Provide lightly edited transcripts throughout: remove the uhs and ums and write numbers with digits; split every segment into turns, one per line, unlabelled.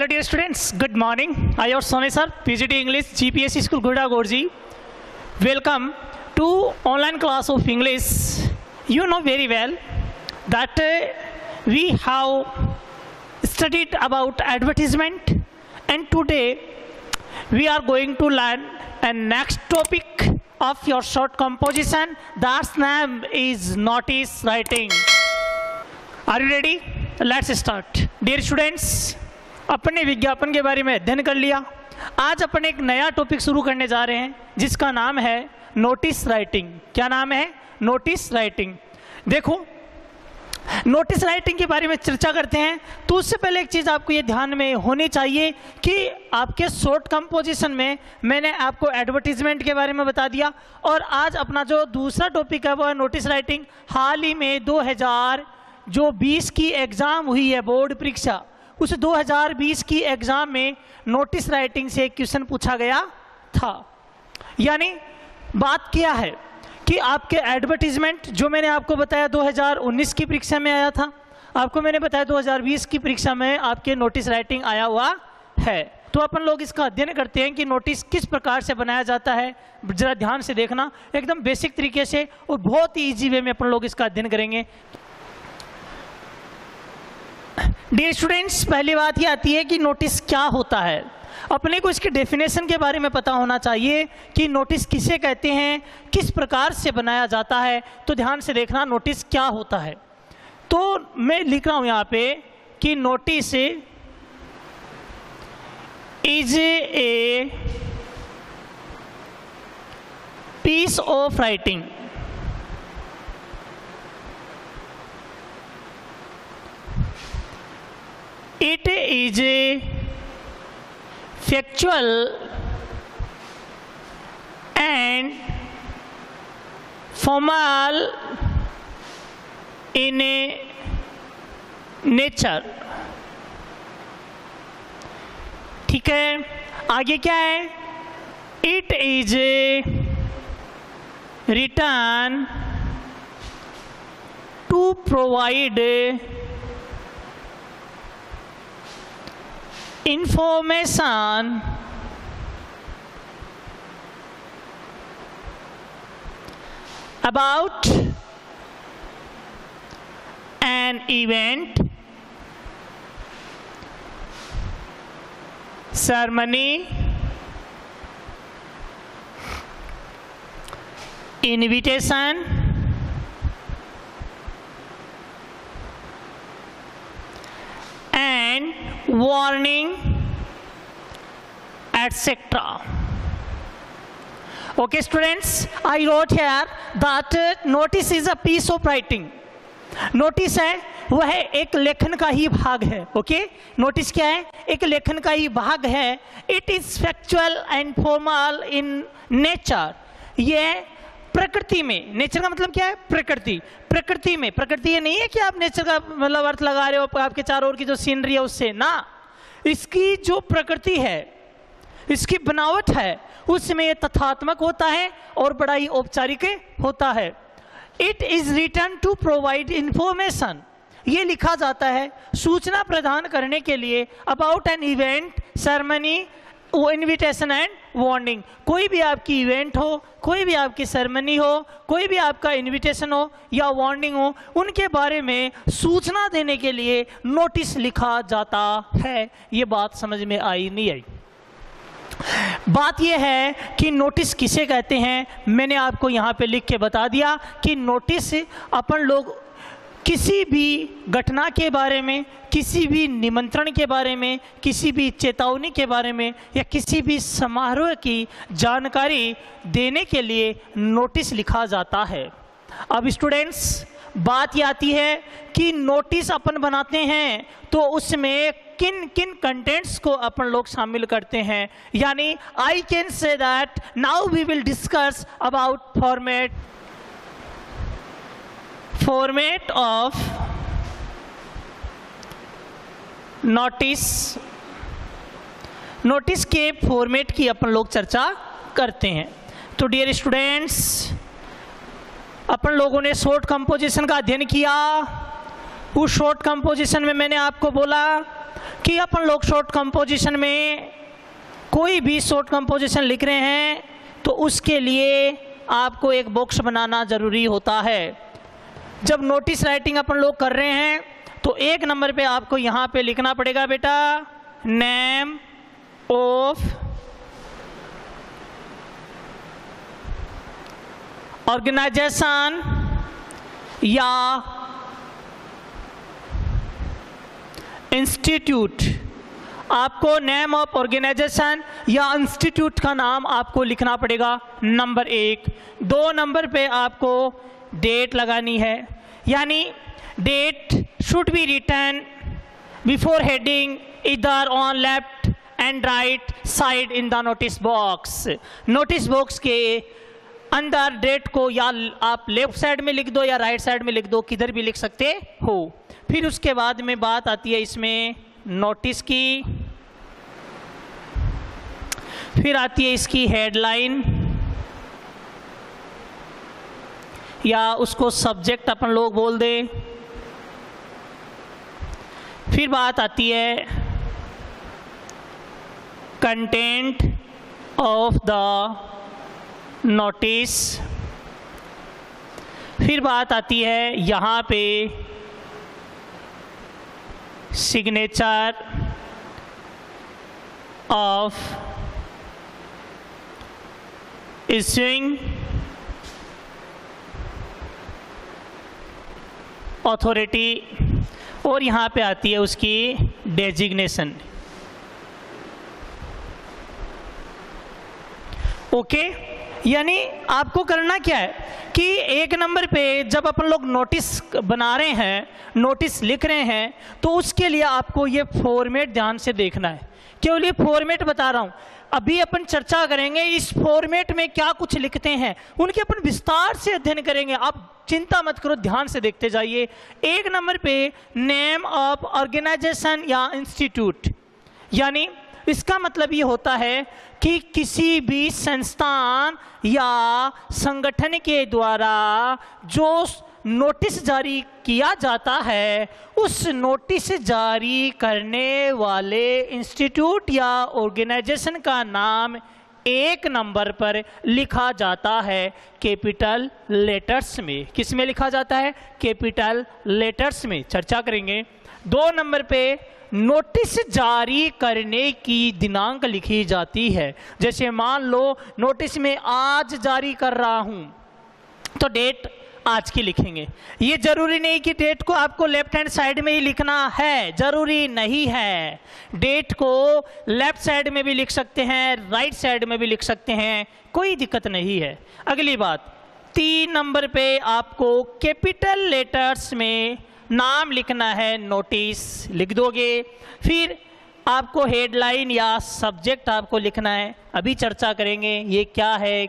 Hello dear students, good morning. I am Sone sir, PGT English, GPS School Guda Gorji. Welcome to online class of English. You know very well that we have studied about advertisement, and today we are going to learn a next topic of your short composition. That's name is notice writing. Are you ready? Let's start. Dear students, अपने विज्ञापन के बारे में अध्ययन कर लिया. आज अपन एक नया टॉपिक शुरू करने जा रहे हैं जिसका नाम है नोटिस राइटिंग. क्या नाम है? Notice writing. देखो, नोटिस राइटिंग के बारे में चर्चा करते हैं तो उससे पहले एक चीज़ आपको ये ध्यान में होनी चाहिए कि आपके शॉर्ट कंपोजिशन में मैंने आपको एडवर्टीजमेंट के बारे में बता दिया, और आज अपना जो दूसरा टॉपिक है वो है नोटिस राइटिंग. हाल ही में 2020 की एग्ज़ाम हुई है, बोर्ड परीक्षा. उस 2020 की एग्ज़ाम में नोटिस राइटिंग से एक क्वेश्चन पूछा गया था. यानी बात क्या है कि आपके एडवर्टीजमेंट जो मैंने आपको बताया 2019 की परीक्षा में आया था, आपको मैंने बताया 2020 की परीक्षा में आपके नोटिस राइटिंग आया हुआ है. तो अपन लोग इसका अध्ययन करते हैं कि नोटिस किस प्रकार से बनाया जाता है. ज़रा ध्यान से देखना, एकदम बेसिक तरीके से और बहुत ही ईजी वे में अपन लोग इसका अध्ययन करेंगे. डियर स्टूडेंट्स, पहली बात ये आती है कि नोटिस क्या होता है. अपने को इसके डेफिनेशन के बारे में पता होना चाहिए कि नोटिस किसे कहते हैं, किस प्रकार से बनाया जाता है. तो ध्यान से देखना नोटिस क्या होता है. तो मैं लिख रहा हूं यहाँ पे कि notice is a piece of writing. It is a factual and formal in nature. ठीक है, आगे क्या है? It is written to provide information about an event, ceremony, invitation, and warning, etc. Okay students, I wrote here that notice is a piece of writing. Notice है वह एक लेखन का ही भाग है. ओके, नोटिस क्या है? एक लेखन का ही भाग है. It is factual and formal in nature. ये प्रकृति में, नेचर का मतलब क्या है? प्रकृति. प्रकृति में, प्रकृति ये नहीं है कि आप नेचर का मतलब अर्थ लगा रहे हो आपके चारों ओर की जो सीनरी है उससे ना. इसकी जो प्रकृति है, इसकी बनावट है, उसमें ये तथ्यात्मक होता है और बड़ा ही औपचारिक होता है. It is written to provide information. ये लिखा जाता है सूचना प्रदान करने के लिए about an event, ceremony, invitation and warning. कोई भी आपकी इवेंट हो, कोई भी आपकी सेरेमनी हो, कोई भी आपका इन्विटेशन हो या वार्निंग हो, उनके बारे में सूचना देने के लिए नोटिस लिखा जाता है. ये बात समझ में आई नहीं आई? बात यह है कि नोटिस किसे कहते हैं. मैंने आपको यहाँ पे लिख के बता दिया कि नोटिस अपन लोग किसी भी घटना के बारे में, किसी भी निमंत्रण के बारे में, किसी भी चेतावनी के बारे में या किसी भी समारोह की जानकारी देने के लिए नोटिस लिखा जाता है. अब स्टूडेंट्स, बात ये आती है कि नोटिस अपन बनाते हैं तो उसमें किन किन कंटेंट्स को अपन लोग शामिल करते हैं. यानी I can say that now we will discuss about format of notice. Notice के फॉर्मेट की अपन लोग चर्चा करते हैं. तो डियर स्टूडेंट्स, अपन लोगों ने शॉर्ट कंपोजिशन का अध्ययन किया. उस शॉर्ट कंपोजिशन में मैंने आपको बोला कि अपन लोग शॉर्ट कंपोजिशन में कोई भी शॉर्ट कंपोजिशन लिख रहे हैं तो उसके लिए आपको एक बॉक्स बनाना ज़रूरी होता है। जब नोटिस राइटिंग अपन लोग कर रहे हैं तो एक नंबर पे आपको यहाँ पे लिखना पड़ेगा बेटा नेम ऑफ ऑर्गेनाइजेशन या इंस्टीट्यूट। आपको नेम ऑफ ऑर्गेनाइजेशन या इंस्टीट्यूट का नाम आपको लिखना पड़ेगा नंबर 1। 2 नंबर पे आपको डेट लगानी है, यानी date should be written before heading either on left and right side in the notice box. Notice box के अंदर डेट को या आप लेफ्ट साइड में लिख दो या राइट साइड में लिख दो, किधर भी लिख सकते हो। फिर उसके बाद में बात आती है इसमें नोटिस की, फिर आती है इसकी हेडलाइन या उसको सब्जेक्ट अपन लोग बोल दे। फिर बात आती है कंटेंट ऑफ द नोटिस। फिर बात आती है यहाँ पे सिग्नेचर ऑफ इश्यूइंग अथॉरिटी, और यहाँ पे आती है उसकी डेजिग्नेशन। ओके, यानी आपको करना क्या है कि एक नंबर पे जब अपन लोग नोटिस बना रहे हैं, नोटिस लिख रहे हैं, तो उसके लिए आपको ये फॉर्मेट ध्यान से देखना है। केवल ये फॉर्मेट बता रहा हूँ, अभी अपन चर्चा करेंगे इस फॉर्मेट में क्या कुछ लिखते हैं, उनके अपन विस्तार से अध्ययन करेंगे। आप चिंता मत करो, ध्यान से देखते जाइए। एक नंबर पे नेम ऑफ ऑर्गेनाइजेशन या इंस्टीट्यूट, यानी इसका मतलब ये होता है कि किसी भी संस्थान या संगठन के द्वारा जो नोटिस जारी किया जाता है, उस नोटिस जारी करने वाले इंस्टीट्यूट या ऑर्गेनाइजेशन का नाम एक नंबर पर लिखा जाता है कैपिटल लेटर्स में। किस में लिखा जाता है? कैपिटल लेटर्स में। चर्चा करेंगे। 2 नंबर पे नोटिस जारी करने की दिनांक लिखी जाती है। जैसे मान लो नोटिस में आज जारी कर रहा हूं तो डेट आज की लिखेंगे। ये जरूरी नहीं कि डेट को आपको लेफ्ट हैंड साइड में ही लिखना है, जरूरी नहीं है। डेट को लेफ्ट साइड में भी लिख सकते हैं, राइट साइड में भी लिख सकते हैं, कोई दिक्कत नहीं है। अगली बात, 3 नंबर पे आपको कैपिटल लेटर्स में नाम लिखना है, नोटिस लिख दोगे। फिर आपको हेडलाइन या सब्जेक्ट आपको लिखना है, अभी चर्चा करेंगे ये क्या है,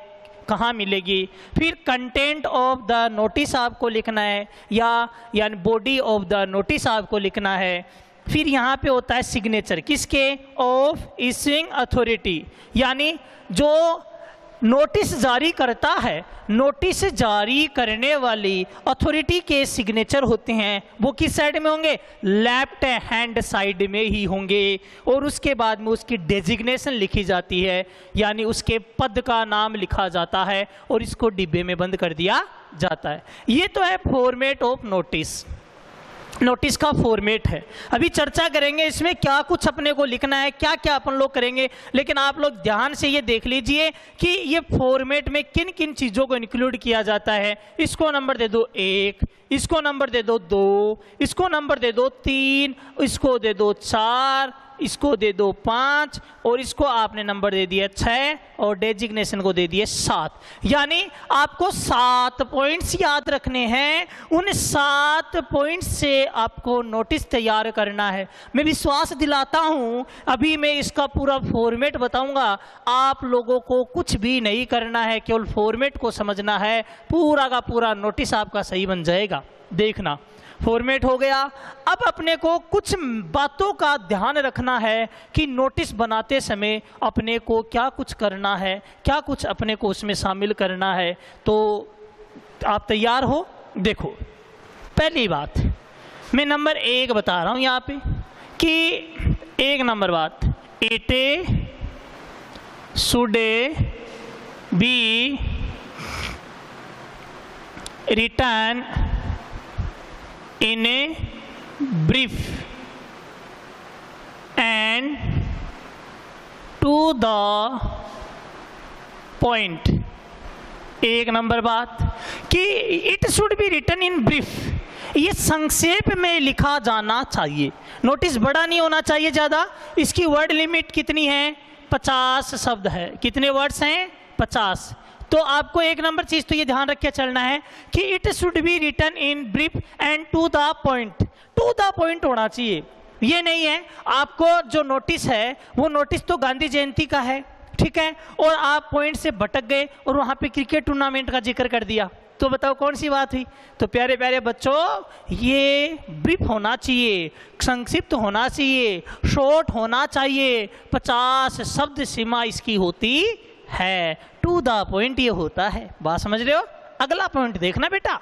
कहाँ मिलेगी। फिर कंटेंट ऑफ द नोटिस आपको लिखना है यानी बॉडी ऑफ द नोटिस आपको लिखना है। फिर यहाँ पे होता है सिग्नेचर, किसके? ऑफ इश्यूइंग अथॉरिटी, यानी जो नोटिस जारी करता है, नोटिस जारी करने वाली अथॉरिटी के सिग्नेचर होते हैं, वो किस साइड में होंगे? लेफ्ट हैंड साइड में ही होंगे। और उसके बाद में उसकी डेजिग्नेशन लिखी जाती है, यानी उसके पद का नाम लिखा जाता है और इसको डिब्बे में बंद कर दिया जाता है। ये तो है फॉर्मेट ऑफ नोटिस, नोटिस का फॉर्मेट है। अभी चर्चा करेंगे इसमें क्या कुछ अपने को लिखना है, क्या क्या अपन लोग करेंगे। लेकिन आप लोग ध्यान से ये देख लीजिए कि ये फॉर्मेट में किन किन चीज़ों को इंक्लूड किया जाता है। इसको नंबर दे दो 1, इसको नंबर दे दो 2, इसको नंबर दे दो 3, इसको दे दो 4, इसको दे दो 5 और इसको आपने नंबर दे दिया 6 और डेजिग्नेशन को दे दिए 7। यानी आपको 7 पॉइंट्स याद रखने हैं। उन 7 पॉइंट्स से आपको नोटिस तैयार करना है। मैं विश्वास दिलाता हूं, अभी मैं इसका पूरा फॉर्मेट बताऊंगा, आप लोगों को कुछ भी नहीं करना है, केवल फॉर्मेट को समझना है, पूरा का पूरा नोटिस आपका सही बन जाएगा। देखना, फॉर्मेट हो गया। अब अपने को कुछ बातों का ध्यान रखना है कि नोटिस बनाते समय अपने को क्या कुछ करना है, क्या कुछ अपने को उसमें शामिल करना है। तो आप तैयार हो? देखो, पहली बात मैं नंबर 1 बता रहा हूं यहाँ पे कि एक नंबर बात, it should be return in a brief and to the point. एक नंबर बात कि it should be written in brief, ये संक्षेप में लिखा जाना चाहिए। नोटिस बड़ा नहीं होना चाहिए ज़्यादा। इसकी वर्ड लिमिट कितनी है? 50 शब्द है। कितने वर्ड्स हैं? 50। तो आपको एक नंबर चीज़ तो ये ध्यान रख के चलना है कि it should be written in brief and to the point. To the point होना चाहिए। ये नहीं है आपको जो नोटिस है वो नोटिस तो गांधी जयंती का है, ठीक है, और आप पॉइंट से भटक गए और वहाँ पे क्रिकेट टूर्नामेंट का जिक्र कर दिया, तो बताओ कौन सी बात हुई? तो प्यारे प्यारे बच्चों, ये ब्रीफ होना चाहिए, संक्षिप्त होना चाहिए, शॉर्ट होना चाहिए। 50 शब्द सीमा इसकी होती है। टू द पॉइंट ये होता है। बात समझ रहे हो? अगला पॉइंट देखना बेटा।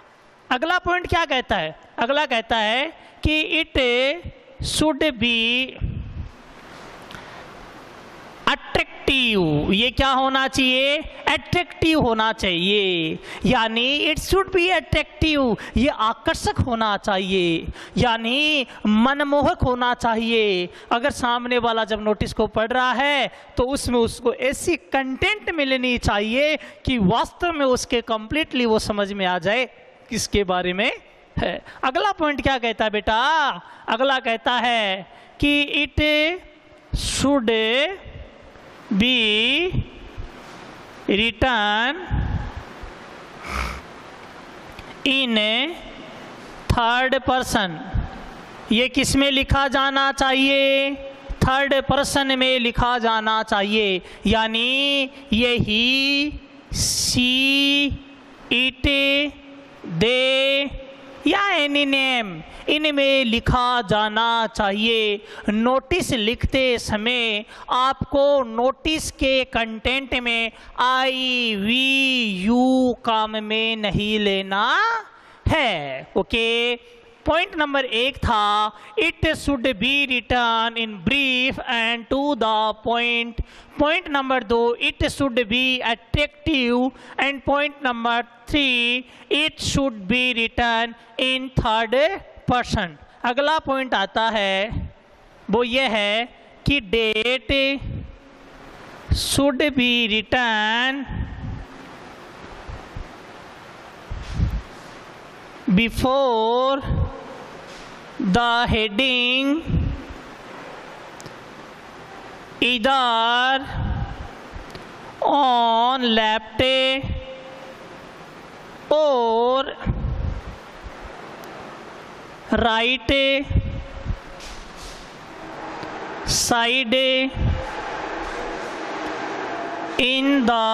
अगला पॉइंट क्या कहता है? अगला कहता है कि इट शुड बी अट्रैक्टिव। ये क्या होना चाहिए? अट्रैक्टिव होना चाहिए। यानी इट शुड बी अट्रैक्टिव, ये आकर्षक होना चाहिए, यानी मनमोहक होना चाहिए। अगर सामने वाला जब नोटिस को पढ़ रहा है तो उसमें उसको ऐसी कंटेंट मिलनी चाहिए कि वास्तव में उसके कंप्लीटली वो समझ में आ जाए किसके बारे में है। अगला पॉइंट क्या कहता है बेटा? अगला कहता है कि it should be return in third person. ये किस में लिखा जाना चाहिए? थर्ड पर्सन में लिखा जाना चाहिए। यानी ये ही, सी, इट, दे या एनी नेम, इनमें लिखा जाना चाहिए। नोटिस लिखते समय आपको नोटिस के कंटेंट में आई, वी, यू काम में नहीं लेना है। ओके, पॉइंट नंबर 1 था it should be return in brief and to the point. Point number 2 it should be attractive and point number 3 it should be return in third person. अगला point आता है वो ये है कि date should be return before the heading either on left or right side in the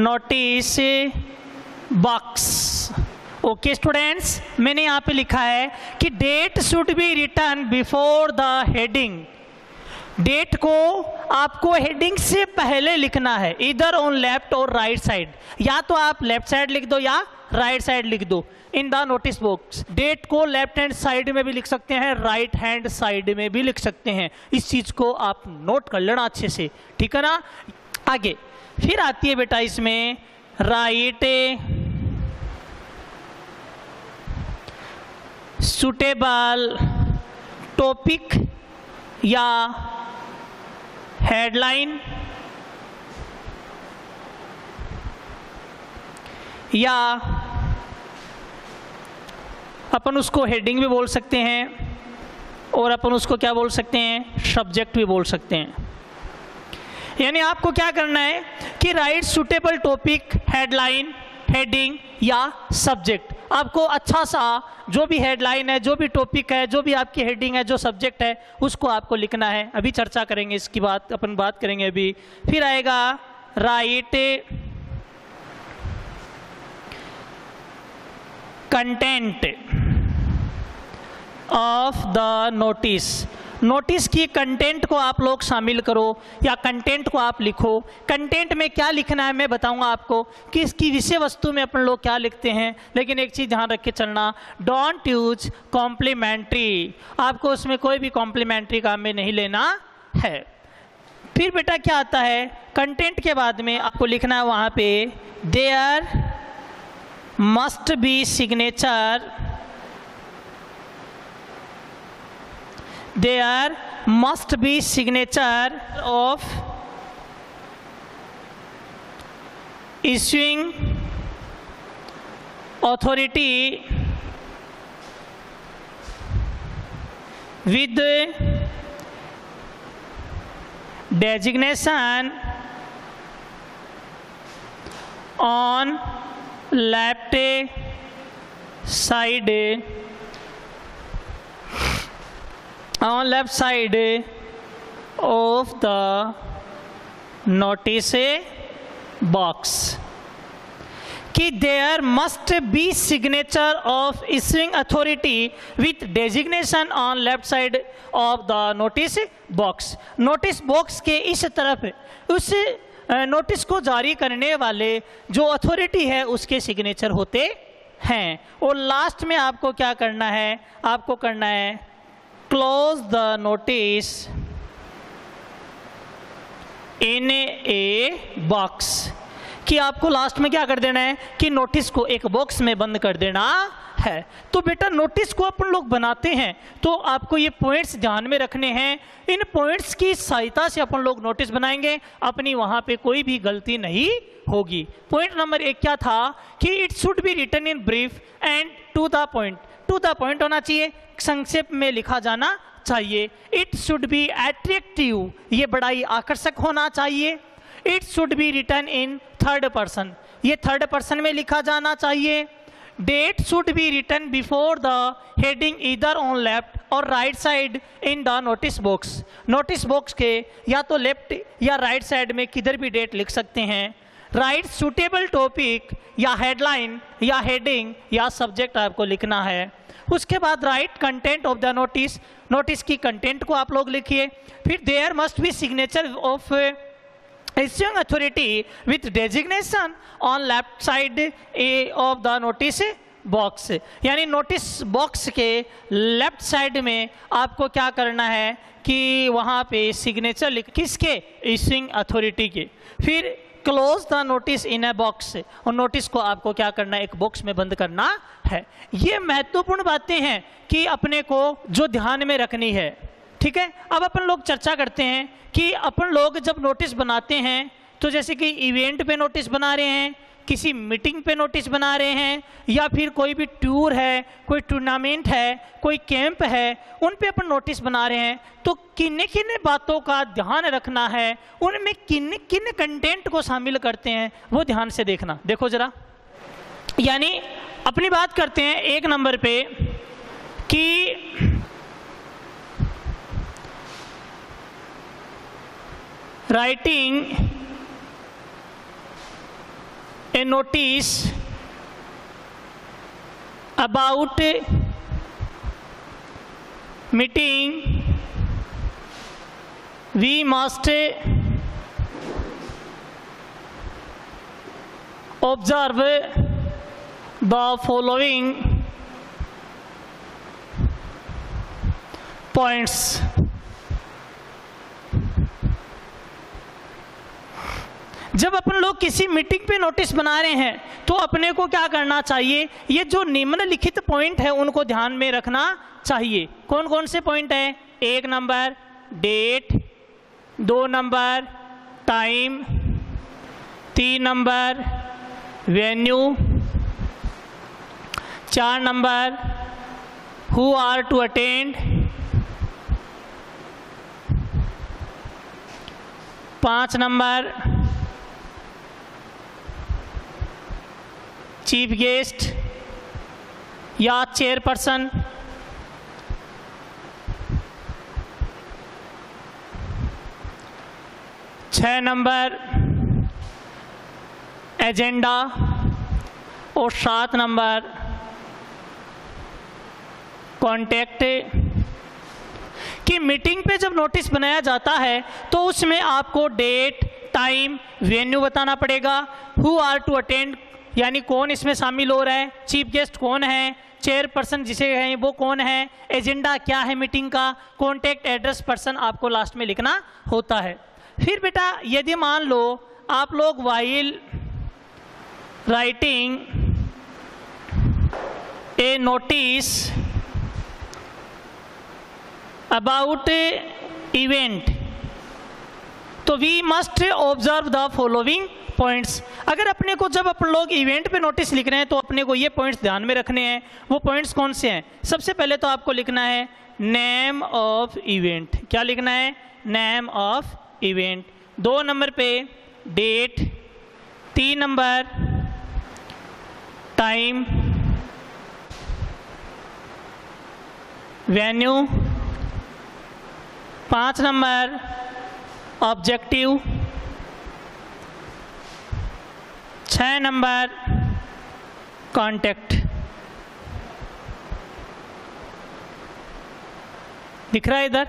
notice box. Okay students, मैंने यहाँ पे लिखा है कि date should be return before the heading. Date को आपको हेडिंग से पहले लिखना है, इधर ऑन लेफ्ट और राइट साइड। या तो आप लेफ्ट साइड लिख दो या राइट साइड लिख दो in the notice box. Date को लेफ्ट हैंड साइड में भी लिख सकते हैं, राइट हैंड साइड में भी लिख सकते हैं। इस चीज को आप नोट कर लेना अच्छे से, ठीक है ना। आगे फिर आती है बेटा इसमें राइट सुटेबल टॉपिक या हेडलाइन या अपन उसको हेडिंग भी बोल सकते हैं और अपन उसको क्या बोल सकते हैं? सब्जेक्ट भी बोल सकते हैं। यानी आपको क्या करना है कि right suitable topic, headline, heading या सब्जेक्ट। आपको अच्छा सा जो भी हेडलाइन है, जो भी टॉपिक है, जो भी आपकी हेडिंग है, जो सब्जेक्ट है, उसको आपको लिखना है। अभी चर्चा करेंगे इसकी बात, अपन बात करेंगे अभी। फिर आएगा right content of the notice. Notice की कंटेंट को आप लोग शामिल करो या कंटेंट को आप लिखो। कंटेंट में क्या लिखना है मैं बताऊंगा आपको कि इसकी विषय वस्तु में अपन लोग क्या लिखते हैं, लेकिन एक चीज़ ध्यान रख के चलना, डोंट यूज कॉम्प्लीमेंट्री, आपको उसमें कोई भी कॉम्प्लीमेंट्री काम में नहीं लेना है। फिर बेटा क्या आता है, कंटेंट के बाद में आपको लिखना है वहाँ पे there must be signature, there must be signature of issuing authority with designation on left side of the notice box कि there must be signature of issuing authority with designation on left side of the notice box। Notice box के इस तरफ उस notice को जारी करने वाले जो अथॉरिटी है उसके सिग्नेचर होते हैं। और लास्ट में आपको क्या करना है, आपको करना है close the notice in a box, कि आपको लास्ट में क्या कर देना है कि नोटिस को एक बॉक्स में बंद कर देना है। तो बेटा नोटिस को अपन लोग बनाते हैं तो आपको ये पॉइंट्स ध्यान में रखने हैं, इन पॉइंट्स की सहायता से अपन लोग नोटिस बनाएंगे, अपनी वहाँ पे कोई भी गलती नहीं होगी। पॉइंट नंबर 1 क्या था कि it should be written in brief and to the point, to the point होना चाहिए, संक्षेप में लिखा जाना चाहिए। इट शुड बी एट्रैक्टिव, ये बड़ा ही आकर्षक होना चाहिए। It should be written in third person, ये थर्ड पर्सन में लिखा जाना चाहिए। Date should be written before the heading either on left और right side in the notice box, notice box के या तो लेफ्ट या राइट साइड में किधर भी डेट लिख सकते हैं। राइट सुटेबल टॉपिक या हेडलाइन या हेडिंग या सब्जेक्ट आपको लिखना है। उसके बाद write content of the notice, notice की कंटेंट को आप लोग लिखिए। फिर there must be signature of issuing authority with designation on left side of the notice box, यानी नोटिस बॉक्स के लेफ्ट साइड में आपको क्या करना है कि वहाँ पे सिग्नेचर लिख, किसके, इश्यूइंग अथॉरिटी के। फिर close the notice in a box, और नोटिस को आपको क्या करना है, एक बॉक्स में बंद करना है। ये महत्वपूर्ण बातें हैं कि अपने को जो ध्यान में रखनी है, ठीक है। अब अपन लोग चर्चा करते हैं कि अपन लोग जब नोटिस बनाते हैं तो जैसे कि इवेंट पे नोटिस बना रहे हैं, किसी मीटिंग पे नोटिस बना रहे हैं, या फिर कोई भी टूर है, कोई टूर्नामेंट है, कोई कैंप है, उन पे अपन नोटिस बना रहे हैं, तो किन किन बातों का ध्यान रखना है, उनमें किन किन कंटेंट को शामिल करते हैं वो ध्यान से देखना। देखो जरा, यानी अपनी बात करते हैं 1 नंबर पे कि writing a notice about meeting, we must observe the following points। जब अपन लोग किसी मीटिंग पे नोटिस बना रहे हैं तो अपने को क्या करना चाहिए, ये जो निम्नलिखित पॉइंट है उनको ध्यान में रखना चाहिए। कौन कौन से पॉइंट है? 1 number date, 2 number time, 3 number venue, 4 number who are to attend, 5 number chief guest या चेयरपर्सन, 6 नंबर एजेंडा और 7 नंबर कॉन्टैक्ट। कि मीटिंग पे जब नोटिस बनाया जाता है तो उसमें आपको डेट, टाइम, वेन्यू बताना पड़ेगा, हु आर टू अटेंड यानी कौन इसमें शामिल हो रहा है, चीफ गेस्ट कौन है, चेयरपर्सन जिसे हैं वो कौन है, एजेंडा क्या है मीटिंग का, कॉन्टैक्ट एड्रेस पर्सन आपको लास्ट में लिखना होता है। फिर बेटा यदि मान लो आप लोग while writing a notice about event तो we must observe the following points. अगर अपने को जब अपन लोग इवेंट पे नोटिस लिख रहे हैं तो अपने को ये पॉइंट्स ध्यान में रखने हैं। वो पॉइंट्स कौन से हैं? सबसे पहले तो आपको लिखना है नेम ऑफ इवेंट। क्या लिखना है? Name of event. 2 नंबर पे date, 3 number time, venue, 5 number objective, 6 number contact. दिख रहा है इधर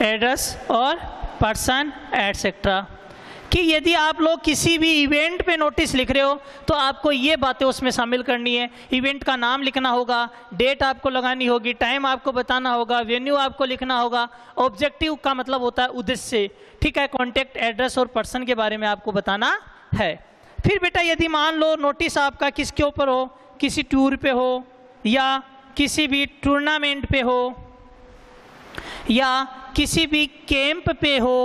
एड्रेस और पर्सन एटसेट्रा। कि यदि आप लोग किसी भी इवेंट पे नोटिस लिख रहे हो तो आपको ये बातें उसमें शामिल करनी है। इवेंट का नाम लिखना होगा, डेट आपको लगानी होगी, टाइम आपको बताना होगा, वेन्यू आपको लिखना होगा, ऑब्जेक्टिव का मतलब होता है उद्देश्य, ठीक है, कॉन्टैक्ट एड्रेस और पर्सन के बारे में आपको बताना है। फिर बेटा यदि मान लो नोटिस आपका किसके ऊपर हो, किसी टूर पे हो या किसी भी टूर्नामेंट पे हो या किसी भी कैंप पे हो,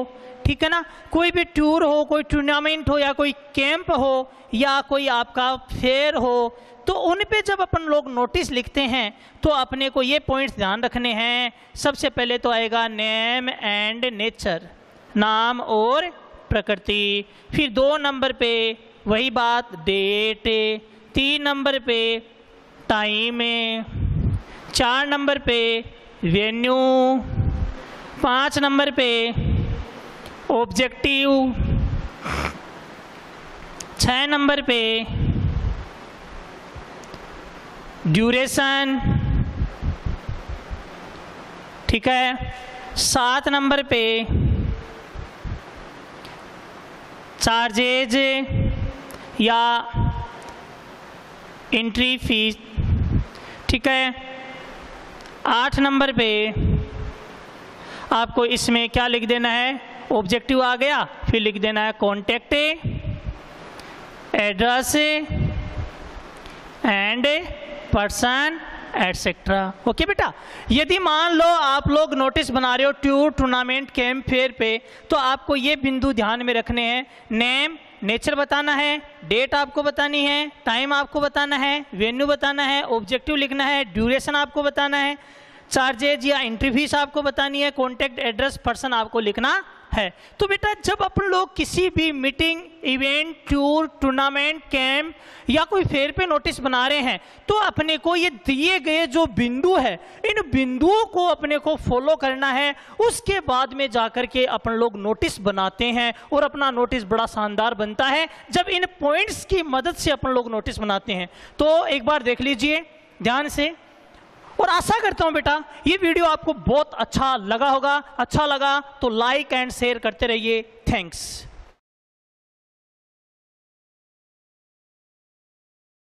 ठीक है ना, कोई भी टूर हो, कोई टूर्नामेंट हो या कोई कैंप हो या कोई आपका फेयर हो, तो उन पे जब अपन लोग नोटिस लिखते हैं तो अपने को ये पॉइंट्स ध्यान रखने हैं। सबसे पहले तो आएगा नेम एंड नेचर, नाम और प्रकृति। फिर 2 नंबर पे वही बात डेट, 3 नंबर पे टाइम, 4 नंबर पे वेन्यू, 5 नंबर पे ऑब्जेक्टिव, 6 नंबर पे ड्यूरेशन, ठीक है, 7 नंबर पे चार्जेज या एंट्री फीस, ठीक है, 8 नंबर पे आपको इसमें क्या लिख देना है, ऑब्जेक्टिव आ गया, फिर लिख देना है contact address and person etcetera. Okay बेटा, यदि मान लो आप लोग नोटिस बना रहे हो टूर, टूर्नामेंट, कैंप फेयर पे, तो आपको ये बिंदु ध्यान में रखने हैं। नेम, नेचर बताना है, डेट आपको बतानी है, टाइम आपको बताना है, वेन्यू बताना है, ऑब्जेक्टिव लिखना है, ड्यूरेशन आपको बताना है, चार्जेज या एंट्री फीस आपको बतानी है, कॉन्टैक्ट एड्रेस पर्सन आपको लिखना है। तो बेटा जब अपन लोग किसी भी meeting, event, tour, tournament, camp या कोई फेयर पे नोटिस बना रहे हैं तो अपने को ये दिए गए जो बिंदु है, इन बिंदुओं को अपने को फॉलो करना है। उसके बाद में जाकर के अपन लोग नोटिस बनाते हैं और अपना नोटिस बड़ा शानदार बनता है जब इन पॉइंट्स की मदद से अपन लोग नोटिस बनाते हैं। तो एक बार देख लीजिए ध्यान से, और आशा करता हूं बेटा ये वीडियो आपको बहुत अच्छा लगा होगा। अच्छा लगा तो लाइक एंड शेयर करते रहिए। थैंक्स।